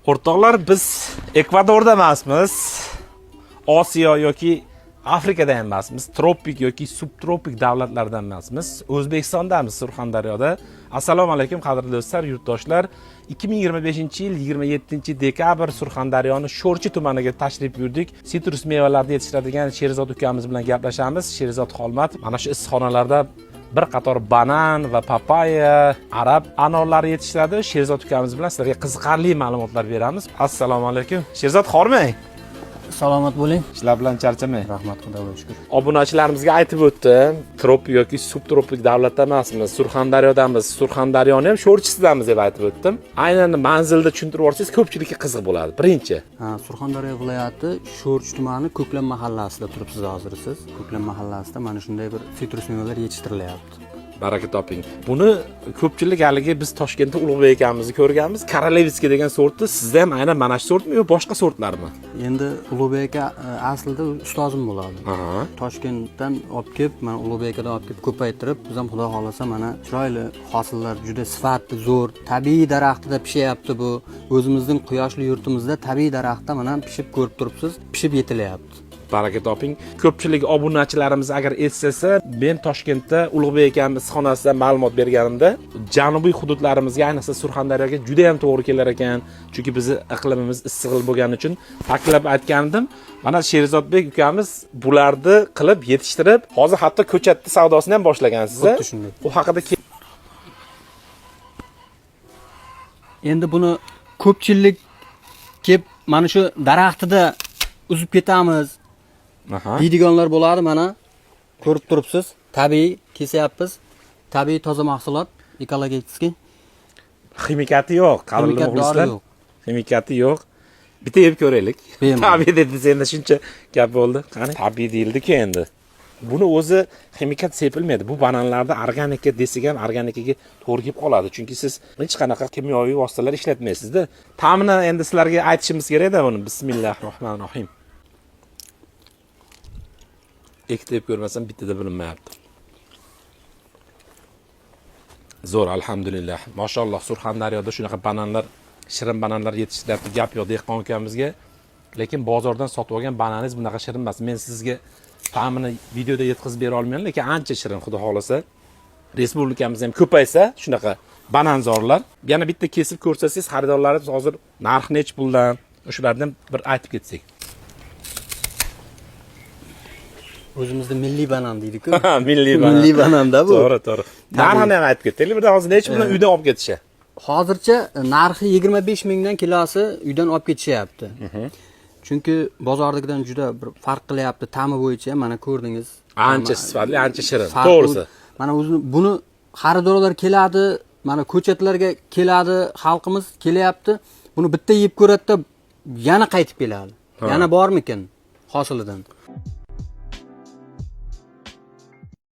O'rtoqlar, biz Ekvadorda emasmiz. Osiyo yoki Afrikada ham emasmiz. Tropik yoki subtropik davlatlardan emasmiz. O'zbekistondamiz, Surxondaryoda. Assalomu alaykum qadrli do'stlar, yurtdoshlar. 2025-yil 27-dekabr Surxondaryoning Sho'rchi tumaniga tashrif buyurdik. Sitrus mevalarni yetishtiradigan Sherzod ukamiz bilan gaplashamiz. Sherzod Xolmat mana shu issiqxonalarda bir qator banan va papaya, arab anorlari yetishtiradi. Sherzod ukamiz bilan sizlarga qiziqarli ma'lumotlar beramiz. Assalomu alaykum. Sherzod, xormang. Salomat bo'ling. Ishlar bilan charchamang. Rahmat, Xudoga shukr. Obunachilarimizga aytib o'tdim. Tropik yoki subtropik davlatda emasmiz. Surxondaryodamiz. Surxondaryoni ham sho'rchisidamiz deb aytib o'tdim. Aynan manzilda tushuntirib o'tsangiz ko'pchilikka qiziq bo'ladi. Birinchi, Surxondaryo viloyati Sho'rchi tumani Ko'klam mahallasida turibsiz hozir siz. Ko'klam mahallasida mana shunday bir sitrus mevalar yetishtirilyapti. Baraka toping. Buni ko'pchilik haligi biz Toshkentda Ulug'bek akamizni ko'rganmiz. Karolevskiy degan sortni. Sizda ham aynan mana shu sortmi yo boshqa sortlarmi? Endi Ulug'bek aka aslida ustozim bo'ladi. Toshkentdan olib kelib, mana Ulug'bek akadan olib kelib ko'paytirib, biz ham xudo xolasa mana chiroyli hosillar, juda sifatli, zo'r, tabiiy daraxtida pishyapti bu. O'zimizning quyoshli yurtimizda tabiiy daraxtda mana pishib ko'rib turibsiz, pishib yetilyapti. Baraka toping. Ko'pchilik obunachilarimiz agar eslasa, men Toshkentda Ulug'bek akamiz issiqxonasidan ma'lumot berganimda, janubiy hududlarimizga, ayniqsa Surxondaryoga juda ham to'g'ri kelar ekan, chunki bizning iqlimimiz issiq bo'lgani uchun ta'kidlab aytgandim. Mana Sherzodbek ukamiz bularni qilib yetishtirib, hozir hatto ko'chatda savdosini ham boshlagansiz. Xuddi shunday. U haqida Endi buni ko'pchilik kelib mana shu daraxtida uzib ketamiz deydiganlar bo'ladi. Mana ko'rib turibsiz, tabiiy kesyapmiz. Tabiiy toza mahsulot, ekologik. Ximikati yo'q, qadrli muxlislar. Ximikati yo'q. Bitta yeb ko'raylik. Tabiiy dedingiz, endi shuncha gap bo'ldi. Qani, tabiiy deyildi-ku endi. Buni o'zi ximikat sepilmaydi. Bu bananlarda organika desak ham organikaga to'g'ri kelib qoladi. Chunki siz hech qanaqa kimyoviy vositalar ishlatmaysiz-da. Ta'mini endi sizlarga aytishimiz kerak-da buni. Bismillahirrohmanirrohim. Ikkita yeb ko'rmasam bittada bilinmayapti. Zo'r, alhamdulillah. Mashalloh, Surxondaryoda shunaqa bananlar, shirin bananlar yetishtirilyapti. Gap yo'q dehqon ukamizga. Lekin bozordan sotib olgan bananingiz bunaqa shirin emas. Men sizga ta'mini videoda yetkazib bera olmayman, lekin ancha shirin, xudo xolasa. Respublikamiz ham ko'paysa, shunaqa bananzorlar. Yana bitta kesib ko'rsasangiz, xaridorlarimiz hozir narx nech puldan, o'shalardan bir aytib ketsak. O'zimizda milliy banan deydi-ku. Milliy banan. Milliy bananda bu. To'g'ri. Narxini ham aytib ketaylik. Birdan hozir nech puldan uydan olib ketishadi? Hozircha narxi 25 mingdan kilosi uydan olib ketishyapti. Chunki bozordagidan juda bir farq qilyapti ta'mi bo'yicha, mana ko'rdingiz. Ancha sifatli, ancha shirin. To'g'risi. Mana buni xaridorlar keladi, mana ko'chatlarga keladi, xalqimiz kelyapti. Buni bitta yeb ko'radi-da, yana qaytib keladi. Yana bormikin hosilidan.